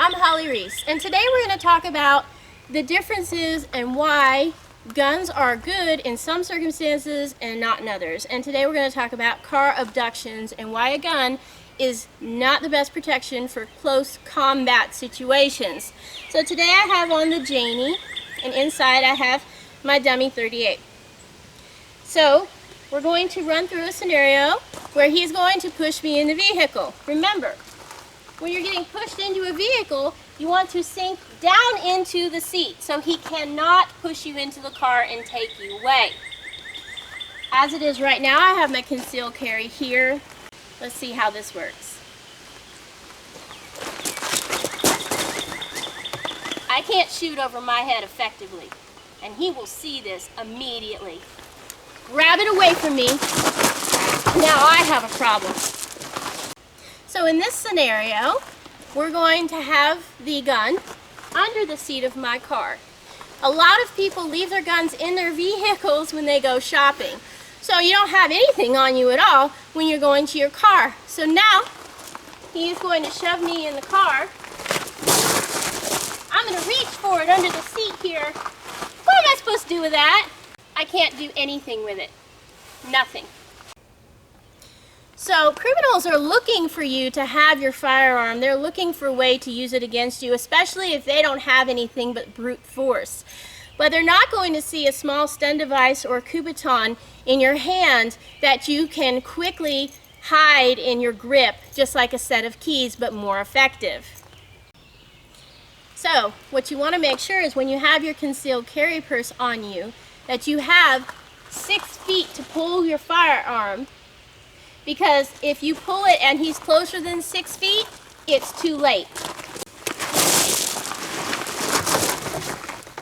I'm Holly Reese, and today we're going to talk about the differences and why guns are good in some circumstances and not in others. And today we're going to talk about car abductions and why a gun is not the best protection for close combat situations. So today I have on the Janie, and inside I have my dummy 38. So we're going to run through a scenario where he's going to push me in the vehicle. Remember, when you're getting pushed into a vehicle, you want to sink down into the seat so he cannot push you into the car and take you away. As it is right now, I have my concealed carry here. Let's see how this works. I can't shoot over my head effectively, and he will see this immediately. Grab it away from me. Now I have a problem. So in this scenario, we're going to have the gun under the seat of my car. A lot of people leave their guns in their vehicles when they go shopping. So you don't have anything on you at all when you're going to your car. So now, he is going to shove me in the car. I'm going to reach for it under the seat here. What am I supposed to do with that? I can't do anything with it. Nothing. So criminals are looking for you to have your firearm. They're looking for a way to use it against you, especially if they don't have anything but brute force. But they're not going to see a small stun device or coup baton in your hand that you can quickly hide in your grip, just like a set of keys, but more effective. So what you want to make sure is when you have your concealed carry purse on you, that you have 6 feet to pull your firearm, because if you pull it and he's closer than 6 feet, it's too late.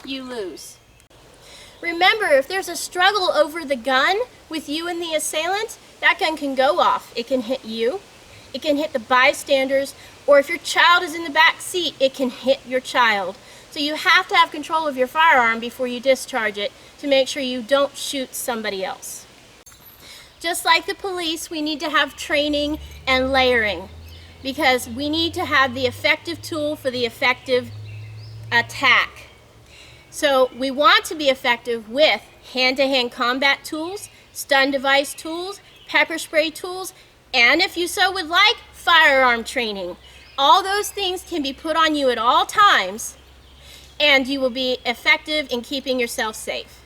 You lose. Remember, if there's a struggle over the gun with you and the assailant, that gun can go off. It can hit you, it can hit the bystanders, or if your child is in the back seat, it can hit your child. So you have to have control of your firearm before you discharge it to make sure you don't shoot somebody else. Just like the police, we need to have training and layering, because we need to have the effective tool for the effective attack. So we want to be effective with hand-to-hand combat tools, stun device tools, pepper spray tools, and if you so would like, firearm training. All those things can be put on you at all times, and you will be effective in keeping yourself safe.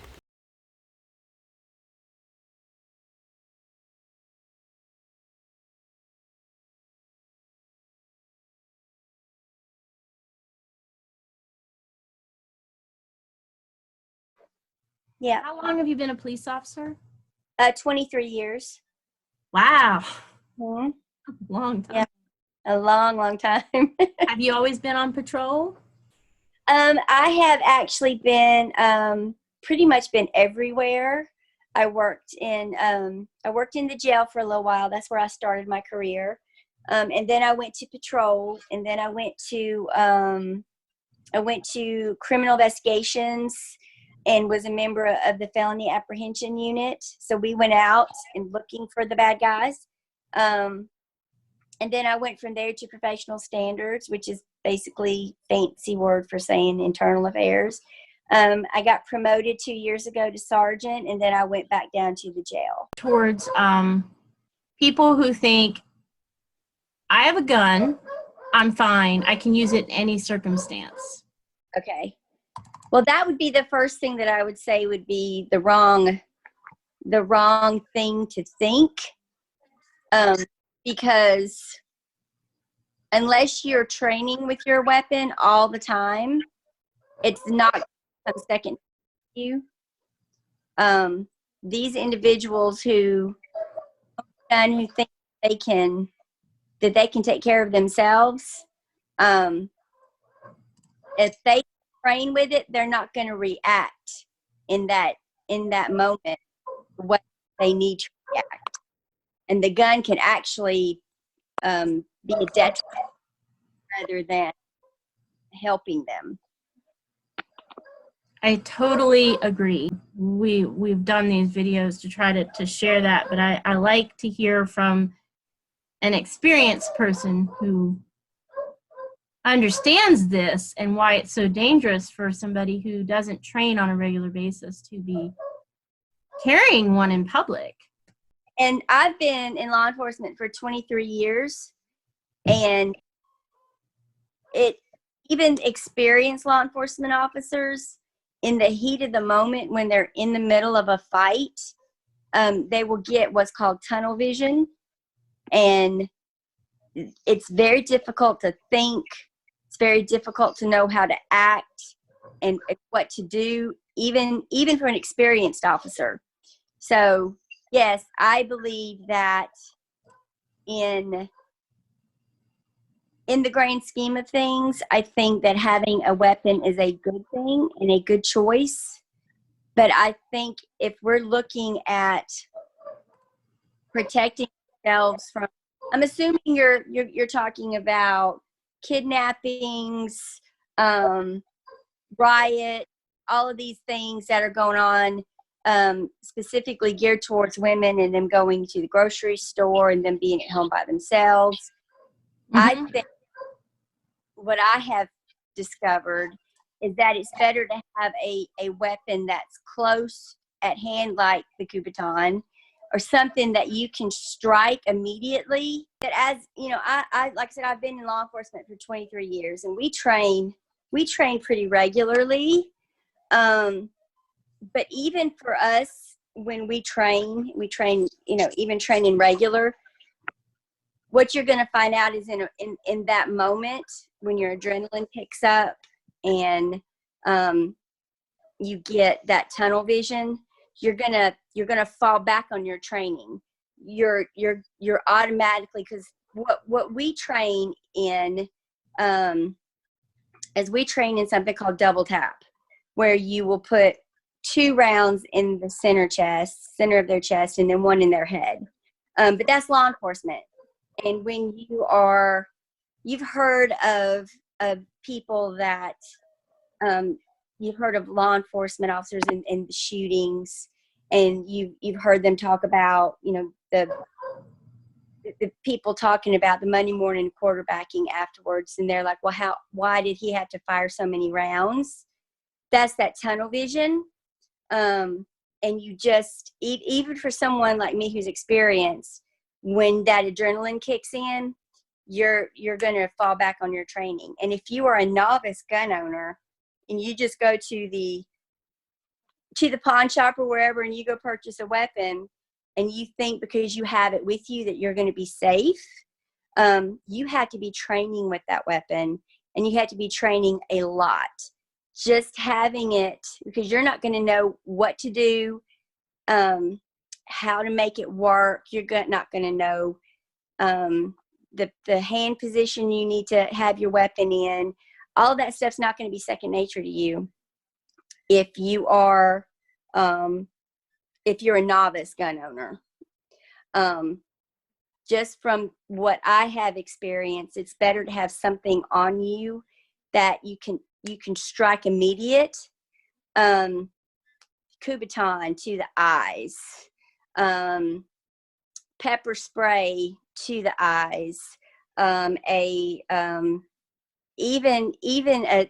Yeah. How long have you been a police officer? 23 years. Wow. Mm-hmm. Long time. Yeah, a long time. Have you always been on patrol? I have actually been pretty much been everywhere. I worked in the jail for a little while. That's where I started my career. And then I went to patrol, and then I went to criminal investigations and was a member of the felony apprehension unit. So we went out and looking for the bad guys. And then I went from there to professional standards, which is basically fancy word for saying internal affairs. I got promoted 2 years ago to sergeant, and then I went back down to the jail. Towards people who think, I have a gun, I'm fine, I can use it in any circumstance. Okay. Well, that would be the first thing that I would say would be the wrong thing to think. Because unless you're training with your weapon all the time, it's not going to come second to you. These individuals who think they can take care of themselves, if they train with it, they're not going to react in that moment what they need to react. And the gun can actually be a detriment rather than helping them. I totally agree. We've done these videos to try to share that, but I like to hear from an experienced person who understands this and why it's so dangerous for somebody who doesn't train on a regular basis to be carrying one in public. And I've been in law enforcement for 23 years, and even experienced law enforcement officers, in the heat of the moment when they're in the middle of a fight, they will get what's called tunnel vision, and it's very difficult to think. It's very difficult to know how to act and what to do, even for an experienced officer. So yes, I believe that in the grand scheme of things, I think that having a weapon is a good thing and a good choice. But I think if we're looking at protecting ourselves from, I'm assuming you're talking about kidnappings, riot, all of these things that are going on, specifically geared towards women and them going to the grocery store and them being at home by themselves. Mm-hmm. I think what I have discovered is that it's better to have a weapon that's close at hand, like the Kubaton, or something that you can strike immediately. That, as you know, I like I said, I've been in law enforcement for 23 years, and we train pretty regularly. But even for us, when we train, even training regular, what you're going to find out is in that moment when your adrenaline picks up and you get that tunnel vision, you're gonna fall back on your training. You're automatically, because what we train in is we train in something called double tap, where you will put 2 rounds in the center of their chest, and then 1 in their head. But that's law enforcement. And when you've heard of people that, you've heard of law enforcement officers in the shootings, and you've heard them talk about, the people talking about the Monday morning quarterbacking afterwards, and they're like, well, why did he have to fire so many rounds? That's that tunnel vision. And you just, even for someone like me who's experienced, when that adrenaline kicks in, you're going to fall back on your training. And if you are a novice gun owner and you just go to the pawn shop or wherever and you go purchase a weapon, and you think because you have it with you that you're going to be safe, you have to be training with that weapon, and you have to be training a lot. Just having it, because you're not going to know what to do, how to make it work. You're not going to know the hand position you need to have your weapon in. All of that stuff's not going to be second nature to you if you're a novice gun owner. Just from what I have experienced, it's better to have something on you that you can strike immediate. Kubaton to the eyes, pepper spray to the eyes, even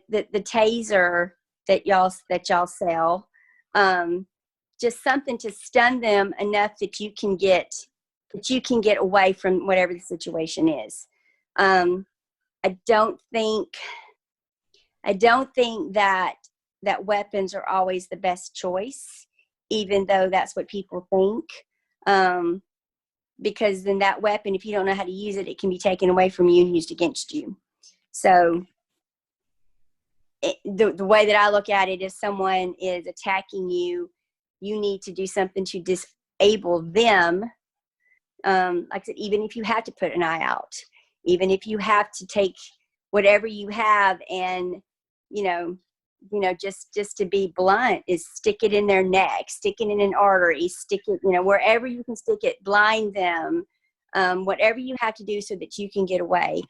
the taser that y'all sell, just something to stun them enough that you can get away from whatever the situation is. I don't think that weapons are always the best choice, even though that's what people think. Because then that weapon, if you don't know how to use it, it can be taken away from you and used against you. So the way that I look at it, if someone is attacking you, you need to do something to disable them. Like I said, even if you have to put an eye out, even if you have to take whatever you have and, just to be blunt, is stick it in their neck, stick it in an artery, stick it, wherever you can stick it, blind them, whatever you have to do so that you can get away.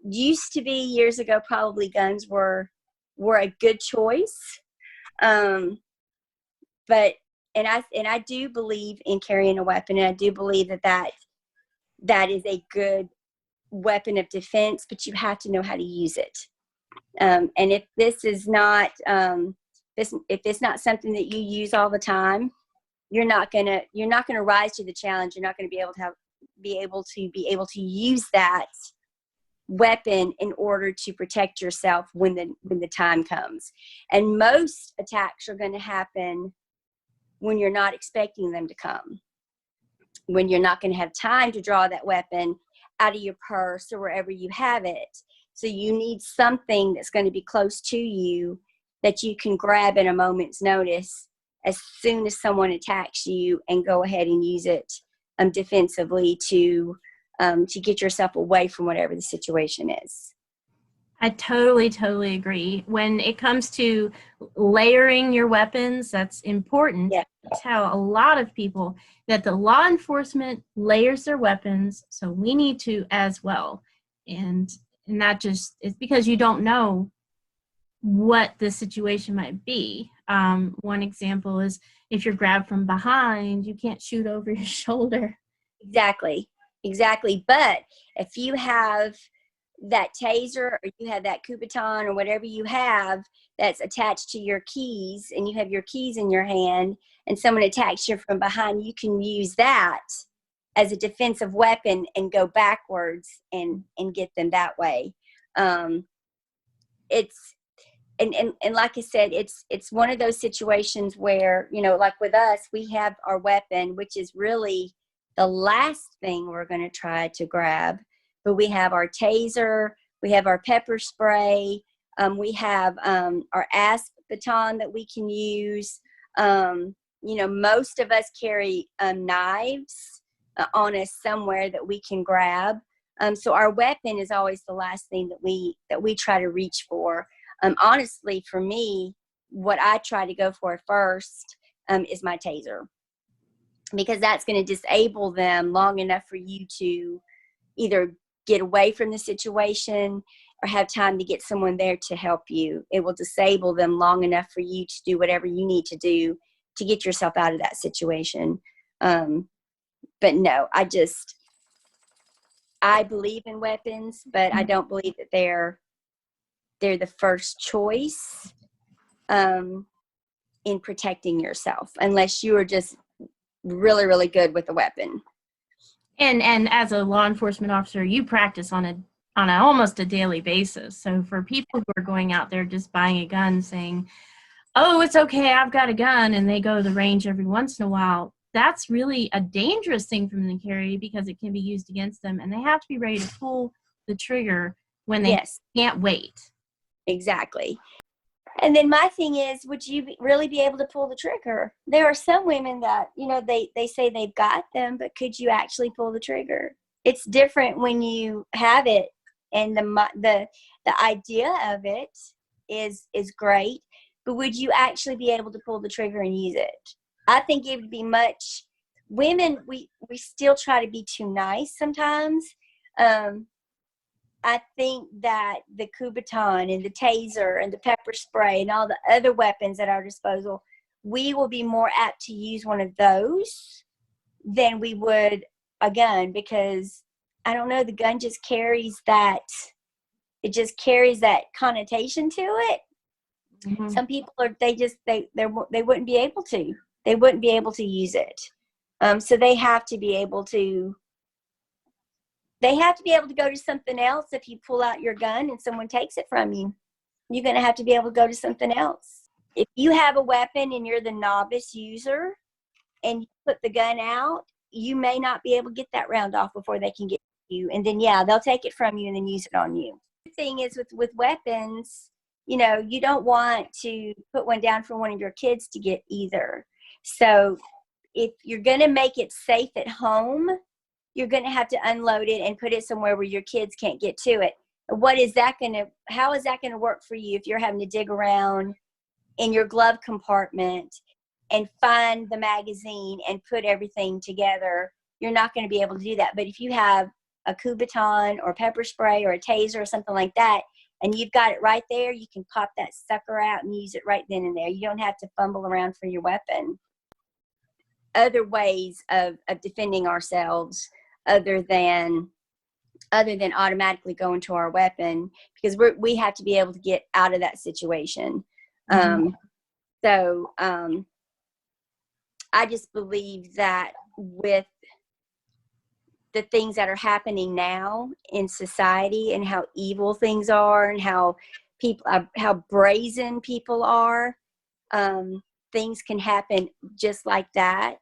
Used to be years ago, probably guns were a good choice. But I do believe in carrying a weapon, and I do believe that is a good weapon of defense, but you have to know how to use it. And if this is not if it's not something that you use all the time, you're not gonna rise to the challenge. You're not gonna be able to use that weapon in order to protect yourself when the time comes. And most attacks are going to happen when you're not expecting them to come, when you're not going to have time to draw that weapon out of your purse or wherever you have it. So you need something that's going to be close to you that you can grab at a moment's notice as soon as someone attacks you, and go ahead and use it defensively to get yourself away from whatever the situation is. I totally agree. When it comes to layering your weapons, that's important. Yeah. I tell a lot of people that the law enforcement layers their weapons, so we need to as well. And not just, it's because you don't know what the situation might be. One example is if you're grabbed from behind, you can't shoot over your shoulder. Exactly. But if you have that taser, or you have that Kubotan, or whatever you have that's attached to your keys, and you have your keys in your hand, and someone attacks you from behind, you can use that as a defensive weapon and go backwards and get them that way. It's and like I said, it's one of those situations where, like with us, we have our weapon, which is really the last thing we're going to try to grab. But we have our taser, we have our pepper spray, we have our asp baton that we can use. Most of us carry knives on us somewhere that we can grab. So our weapon is always the last thing that we try to reach for. Honestly, for me, what I try to go for first is my taser, because that's going to disable them long enough for you to either get away from the situation or have time to get someone there to help you. It will disable them long enough for you to do whatever you need to do to get yourself out of that situation. But no, I believe in weapons, but I don't believe that they're the first choice in protecting yourself, unless you are just really, really good with a weapon. And as a law enforcement officer, you practice on a almost a daily basis. So for people who are going out there just buying a gun, saying, "Oh, it's okay, I've got a gun," and they go to the range every once in a while, that's really a dangerous thing for them to carry, because it can be used against them, and they have to be ready to pull the trigger when they can't wait. Exactly. And then my thing is, would you really be able to pull the trigger? There are some women that, they say they've got them, but could you actually pull the trigger? It's different when you have it, and the idea of it is great, but would you actually be able to pull the trigger and use it? I think it would be women, we still try to be too nice sometimes. I think that the Kubotan and the taser and the pepper spray and all the other weapons at our disposal, we will be more apt to use one of those than we would a gun, because I don't know, the gun just carries that connotation to it. Mm-hmm. Some people they wouldn't be able to. They wouldn't be able to use it. So they have to be able to go to something else. If you pull out your gun and someone takes it from you, you're going to have to be able to go to something else. If you have a weapon and you're the novice user and you put the gun out, you may not be able to get that round off before they can get you. And then, they'll take it from you and then use it on you. The thing is with weapons, you don't want to put one down for one of your kids to get either. So if you're going to make it safe at home, you're going to have to unload it and put it somewhere where your kids can't get to it. How is that going to work for you if you're having to dig around in your glove compartment and find the magazine and put everything together? You're not going to be able to do that. But if you have a Kubotan or pepper spray or a taser or something like that, and you've got it right there, you can pop that sucker out and use it right then and there. You don't have to fumble around for your weapon. Other ways of defending ourselves, other than other than automatically going to our weapon, because we have to be able to get out of that situation. So I just believe that with the things that are happening now in society and how evil things are and how brazen people are, things can happen just like that.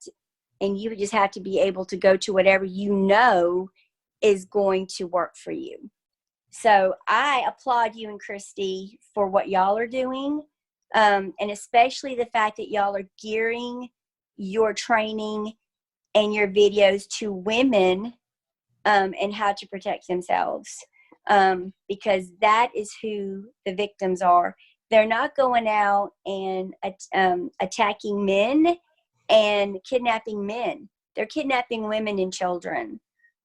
And you just have to be able to go to whatever you know is going to work for you. So I applaud you and Kristi for what y'all are doing. And especially the fact that y'all are gearing your training and your videos to women and how to protect themselves, because that is who the victims are. They're not going out and attacking men and kidnapping men. They're kidnapping women and children.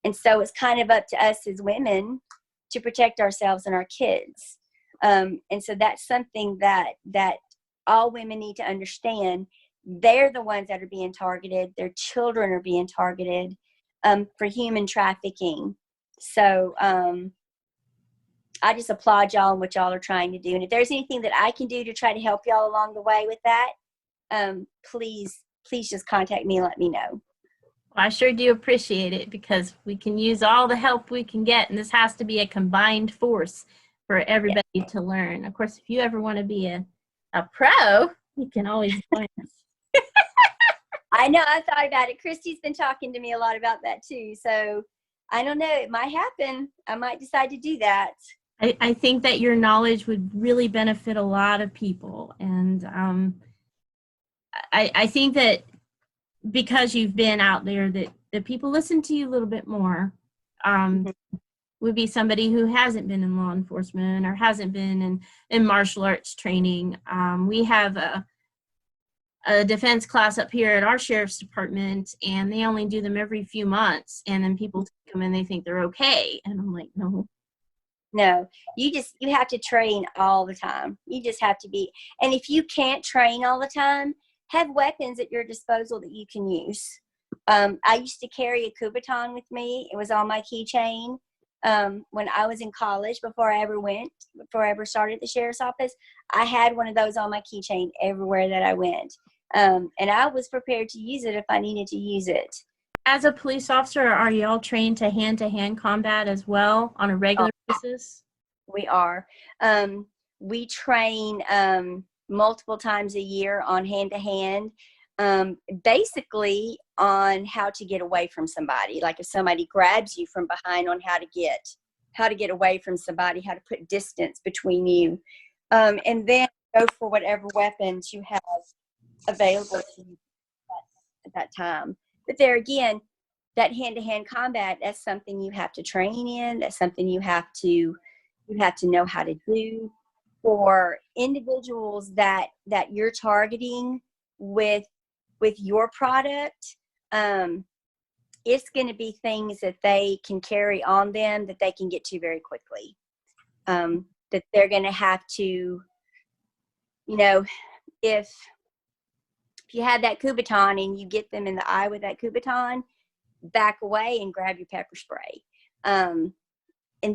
And so it's kind of up to us as women to protect ourselves and our kids. And so that's something that all women need to understand. They're the ones that are being targeted. Their children are being targeted for human trafficking. So I just applaud y'all and what y'all are trying to do. And if there's anything that I can do to try to help y'all along the way with that, please just contact me and let me know. Well, I sure do appreciate it, because we can use all the help we can get, and this has to be a combined force for everybody to learn. Of course, if you ever want to be a pro, you can always join us. I know, I thought about it. Kristi's been talking to me a lot about that too. So I don't know, it might happen. I might decide to do that. I think that your knowledge would really benefit a lot of people. And I think that because you've been out there, that people listen to you a little bit more. Would be somebody who hasn't been in law enforcement or hasn't been in martial arts training. We have a defense class up here at our sheriff's department, and they only do them every few months, and then people take them and they think they're okay, and I'm like, no, you have to train all the time. You just have to be, and if you can't train all the time, have weapons at your disposal that you can use. I used to carry a Kubaton with me. It was on my keychain when I was in college. Before I ever started the sheriff's office, I had one of those on my keychain everywhere that I went. And I was prepared to use it if I needed to use it. As a police officer, are y'all trained to hand combat as well on a regular basis? We are. We train multiple times a year on hand-to-hand, basically on how to get away from somebody. Like if somebody grabs you from behind, on how to get away from somebody, how to put distance between you, and then go for whatever weapons you have available to you at that time. But there again, that hand-to-hand combat, that's something you have to train in. That's something you have to know how to do. For individuals that you're targeting with your product, it's going to be things that they can carry on them that they can get to very quickly. That they're going to have to, if you have that Kubaton and you get them in the eye with that Kubaton, back away and grab your pepper spray. And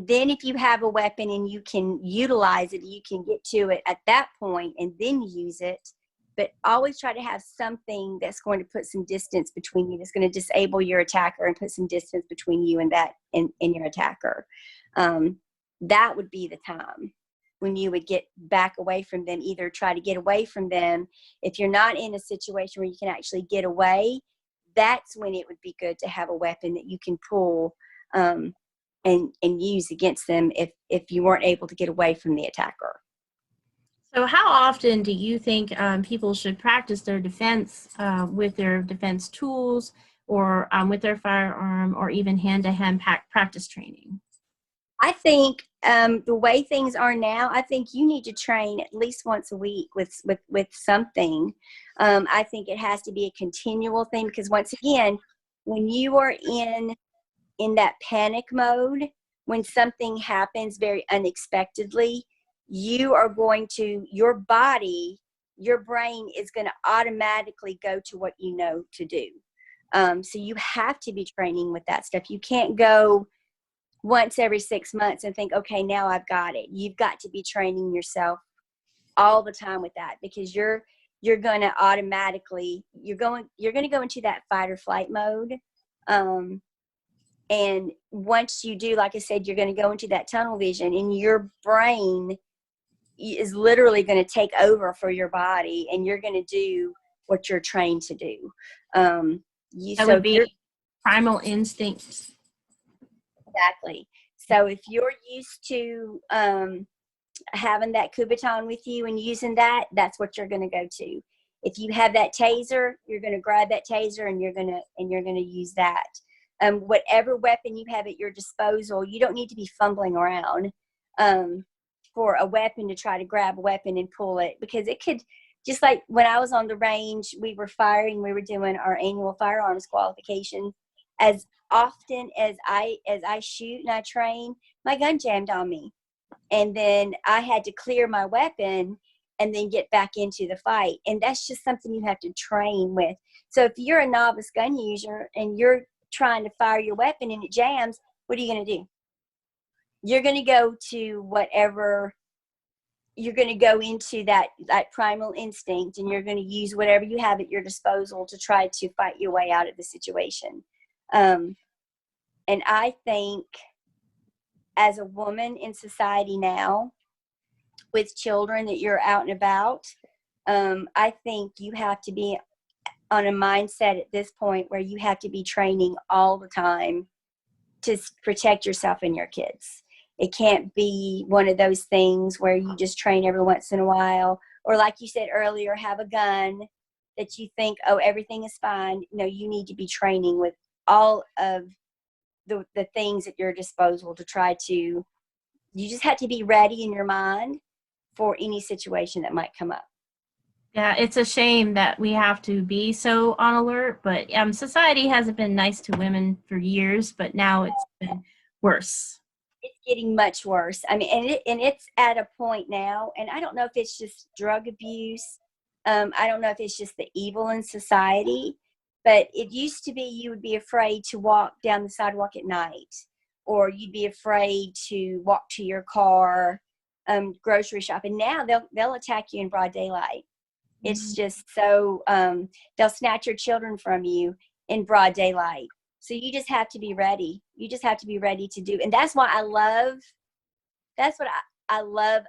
then if you have a weapon and you can utilize it, you can get to it at that point and then use it. But always try to have something that's going to put some distance between you, that's going to disable your attacker and put some distance between you and your attacker. That would be the time when you would get back away from them, either try to get away from them. If you're not in a situation where you can actually get away, that's when it would be good to have a weapon that you can pull and use against them if you weren't able to get away from the attacker. So how often do you think people should practice their defense with their defense tools, or with their firearm, or even hand-to-hand practice training? I think the way things are now, I think you need to train at least once a week with something. I think it has to be a continual thing, because once again, when you are in that panic mode, when something happens very unexpectedly, your body, your brain is going to automatically go to what you know to do. So you have to be training with that stuff. You can't go once every 6 months and think, okay, now I've got it. You've got to be training yourself all the time with that, because you're going to automatically, you're going to go into that fight or flight mode. And once you do, like I said, you're going to go into that tunnel vision, and your brain is literally going to take over for your body, and you're going to do what you're trained to do. That would be primal instinct. Exactly. So if you're used to having that Kubotan with you and using that, that's what you're going to go to. If you have that taser, you're going to grab that taser and you're going to use that. Whatever weapon you have at your disposal, you don't need to be fumbling around for a weapon to try to grab a weapon and pull it, because it could, just like when I was on the range, we were doing our annual firearms qualification. As often as I shoot and I train, my gun jammed on me. And then I had to clear my weapon and then get back into the fight. And that's just something you have to train with. So if you're a novice gun user and you're trying to fire your weapon and it jams, what are you going to do? You're going to go to whatever, you're going to go into that primal instinct, and you're going to use whatever you have at your disposal to try to fight your way out of the situation. And I think as a woman in society now with children that you're out and about, I think you have to be on a mindset at this point where you have to be training all the time to protect yourself and your kids. It can't be one of those things where you just train every once in a while, or like you said earlier, have a gun that you think, oh, everything is fine. No, you need to be training with all of the things at your disposal to try to, you just have to be ready in your mind for any situation that might come up. Yeah, it's a shame that we have to be so on alert, but society hasn't been nice to women for years, but now it's been worse. It's getting much worse. I mean, and it's at a point now, and I don't know if it's just drug abuse. I don't know if it's just the evil in society, but it used to be you would be afraid to walk down the sidewalk at night, or you'd be afraid to walk to your car, grocery shop, and now they'll attack you in broad daylight. It's just so, they'll snatch your children from you in broad daylight. So you just have to be ready. You just have to be ready to do. And that's what I love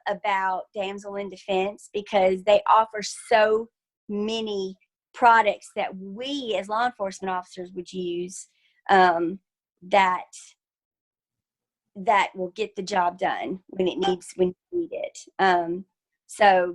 about Damsel in Defense, because they offer so many products that we as law enforcement officers would use, that will get the job done when you need it. So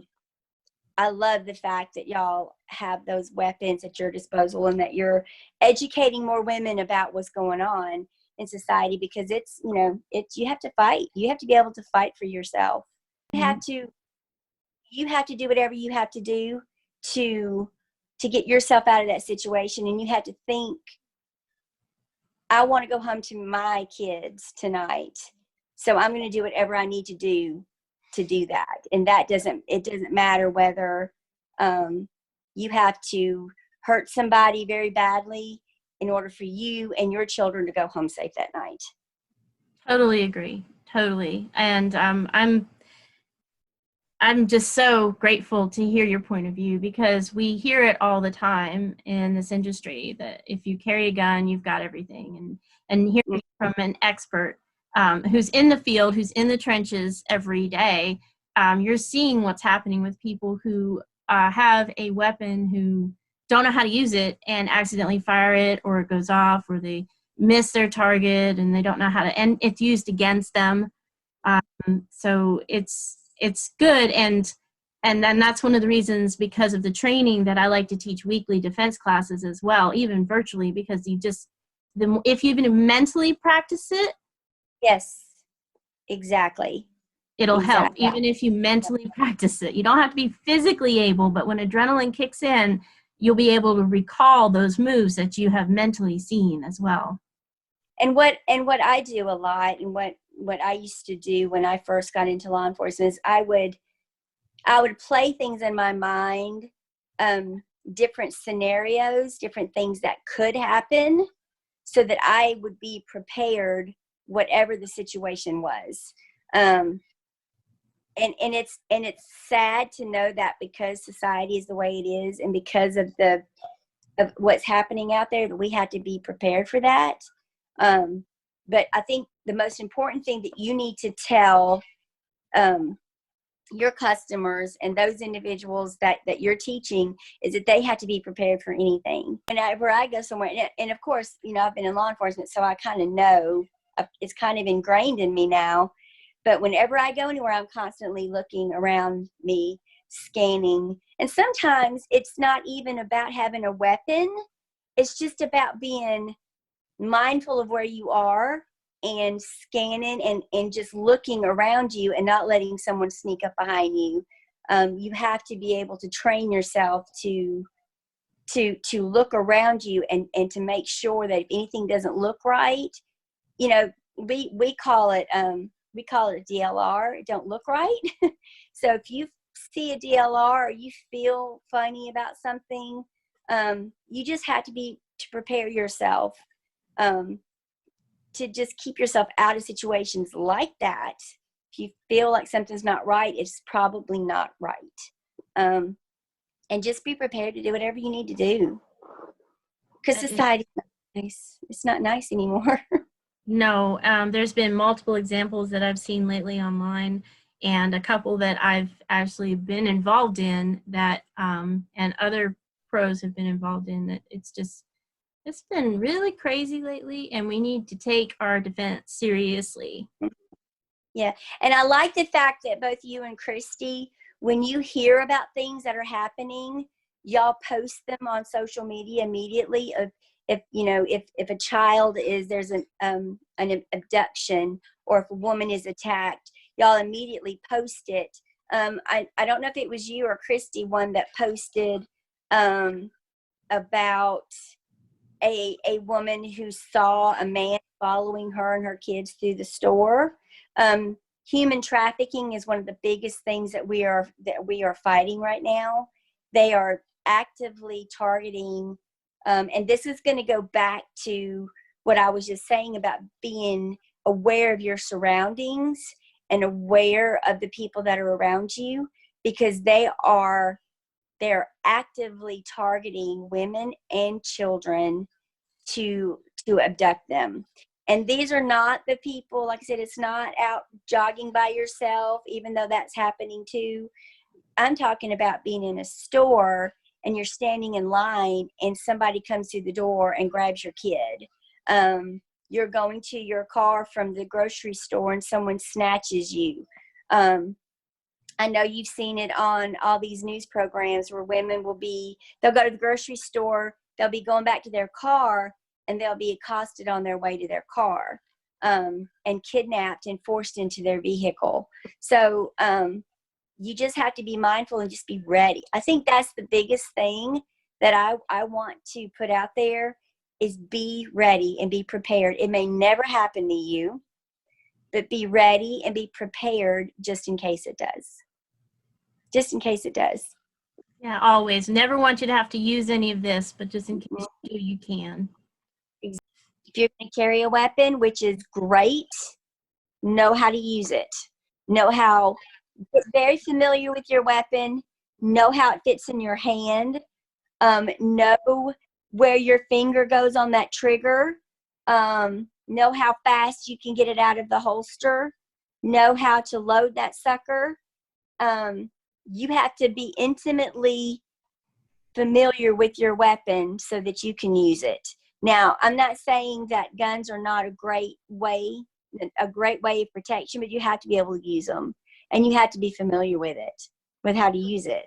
I love the fact that y'all have those weapons at your disposal, and that you're educating more women about what's going on in society, because it's, you have to fight. You have to be able to fight for yourself. You have to do whatever you have to do to get yourself out of that situation. And you have to think, I want to go home to my kids tonight, so I'm going to do whatever I need to do that. And it doesn't matter whether you have to hurt somebody very badly in order for you and your children to go home safe that night. Totally agree. Totally. And I'm just so grateful to hear your point of view, because we hear it all the time in this industry that if you carry a gun, you've got everything. And hearing from an expert who's in the field, who's in the trenches every day, you're seeing what's happening with people who have a weapon, who don't know how to use it and accidentally fire it, or it goes off, or they miss their target and they don't know how to, and it's used against them. So it's good. And then that's one of the reasons, because of the training, that I like to teach weekly defense classes as well, even virtually, because if you even mentally practice it. Yes, exactly. It'll help, even if you mentally practice it. You don't have to be physically able, but when adrenaline kicks in, you'll be able to recall those moves that you have mentally seen as well. And what I do a lot, and what I used to do when I first got into law enforcement, is I would play things in my mind, different scenarios, different things that could happen, so that I would be prepared whatever the situation was. And it's sad to know that because society is the way it is, and because of what's happening out there, that we have to be prepared for that. But I think the most important thing that you need to tell your customers and those individuals that you're teaching is that they have to be prepared for anything. Whenever I go somewhere, and of course, I've been in law enforcement, so I kind of know, it's kind of ingrained in me now. But whenever I go anywhere, I'm constantly looking around me, scanning. And sometimes it's not even about having a weapon. It's just about being mindful of where you are and scanning and just looking around you and not letting someone sneak up behind you. You have to be able to train yourself to look around you and to make sure that if anything doesn't look right, we call it a DLR, don't look right. So if you see a DLR or you feel funny about something, you just have to prepare yourself to just keep yourself out of situations like that. If you feel like something's not right, it's probably not right. And just be prepared to do whatever you need to do. Because society's not nice. It's not nice anymore. No, there's been multiple examples that I've seen lately online, and a couple that I've actually been involved in that, and other pros have been involved in, that it's been really crazy lately, and we need to take our defense seriously. Yeah. And I like the fact that both you and Kristi, when you hear about things that are happening, y'all post them on social media immediately. If a child there's an abduction, or if a woman is attacked, y'all immediately post it. I don't know if it was you or Kristi, one that posted about a woman who saw a man following her and her kids through the store. Human trafficking is one of the biggest things that we are fighting right now. They are actively targeting, and this is going to go back to what I was just saying about being aware of your surroundings and aware of the people that are around you, because they're actively targeting women and children to abduct them. And these are not the people, like I said, it's not out jogging by yourself, even though that's happening too. I'm talking about being in a store and you're standing in line and somebody comes through the door and grabs your kid. You're going to your car from the grocery store and someone snatches you. I know you've seen it on all these news programs where women they'll go to the grocery store, they'll be going back to their car, and they'll be accosted on their way to their car, and kidnapped and forced into their vehicle. So you just have to be mindful and just be ready. I think that's the biggest thing that I want to put out there, is be ready and be prepared. It may never happen to you, but be ready and be prepared just in case it does. Just in case it does. Yeah, always. Never want you to have to use any of this, but just in case you do, you can. If you're going to carry a weapon, which is great, know how to use it. Get very familiar with your weapon. Know how it fits in your hand. Know where your finger goes on that trigger. Know how fast you can get it out of the holster. Know how to load that sucker. You have to be intimately familiar with your weapon so that you can use it. Now, I'm not saying that guns are not a great way of protection, but you have to be able to use them, and you have to be familiar with how to use it.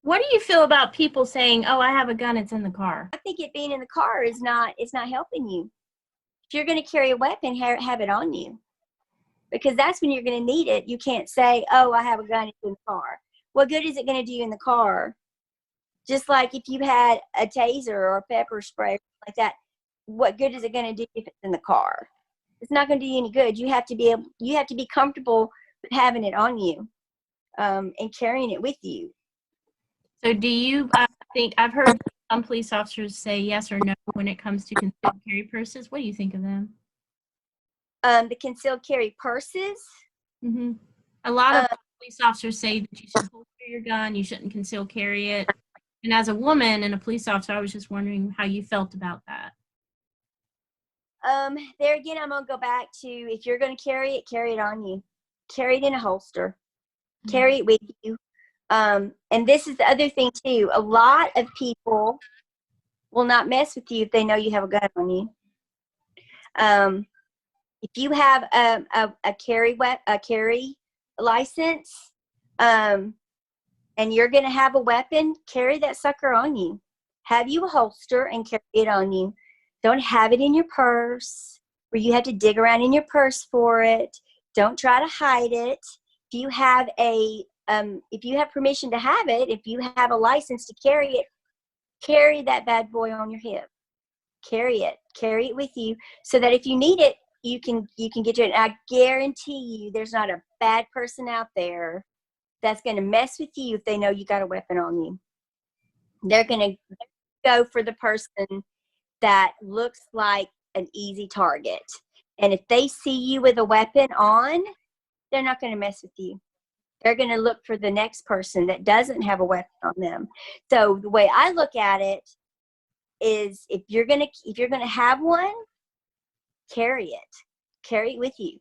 What do you feel about people saying, "Oh, I have a gun, it's in the car"? I think it being in the car it's not helping you. If you're going to carry a weapon, have it on you, because that's when you're going to need it. You can't say, "Oh, I have a gun, it's in the car." What good is it going to do you in the car? Just like if you had a taser or a pepper spray like that, what good is it going to do if it's in the car? It's not going to do you any good. You have to be comfortable with having it on you, and carrying it with you. So do you think, I've heard some police officers say yes or no when it comes to concealed carry purses. What do you think of them? The concealed carry purses. Mm-hmm. A lot of Um, police officers say that you should holster your gun, you shouldn't conceal carry it. And as a woman and a police officer, I was just wondering how you felt about that. There again, I'm gonna go back to, if you're gonna carry it on you. Carry it in a holster. Carry it with you. And this is the other thing too. A lot of people will not mess with you if they know you have a gun on you. If you have a carry license, and you're going to have a weapon, carry that sucker on you. Have you a holster and carry it on you. Don't have it in your purse where you have to dig around in your purse for it. Don't try to hide it. If you have if you have permission to have it, if you have a license to carry it, carry that bad boy on your hip. Carry it with you, so that if you need it, you can get to it. And I guarantee you, there's not a bad person out there that's going to mess with you if they know you got a weapon on you. They're going to go for the person that looks like an easy target. And if they see you with a weapon on, they're not going to mess with you. They're going to look for the next person that doesn't have a weapon on them. So the way I look at it is, if you're going to have one, carry it with you.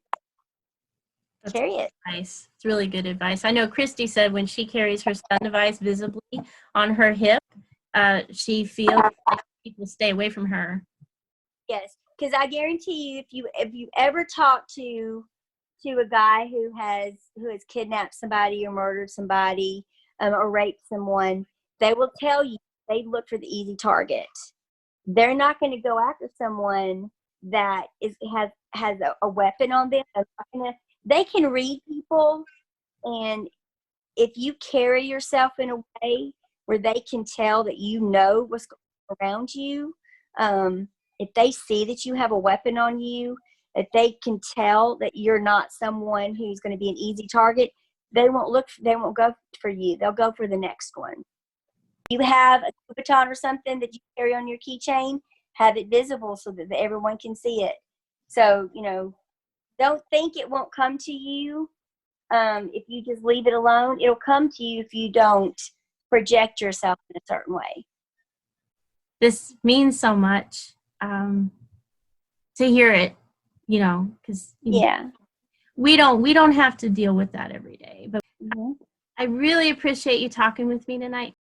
That's Carry it. nice. It's really good advice. I know Kristi said when she carries her stun device visibly on her hip, she feels like people stay away from her. Yes, because I guarantee you, if you ever talk to a guy who has kidnapped somebody or murdered somebody, or raped someone, they will tell you they look for the easy target. They're not going to go after someone that has a weapon on them. They can read people, and if you carry yourself in a way where they can tell that you know what's going on around you, if they see that you have a weapon on you, if they can tell that you're not someone who's going to be an easy target, they won't go for you. They'll go for the next one. You have a Louboutin or something that you carry on your keychain, have it visible so that everyone can see it. So, don't think it won't come to you. If you just leave it alone, it'll come to you if you don't project yourself in a certain way. This means so much to hear it, because Yeah. we don't have to deal with that every day. But Mm-hmm. I really appreciate you talking with me tonight.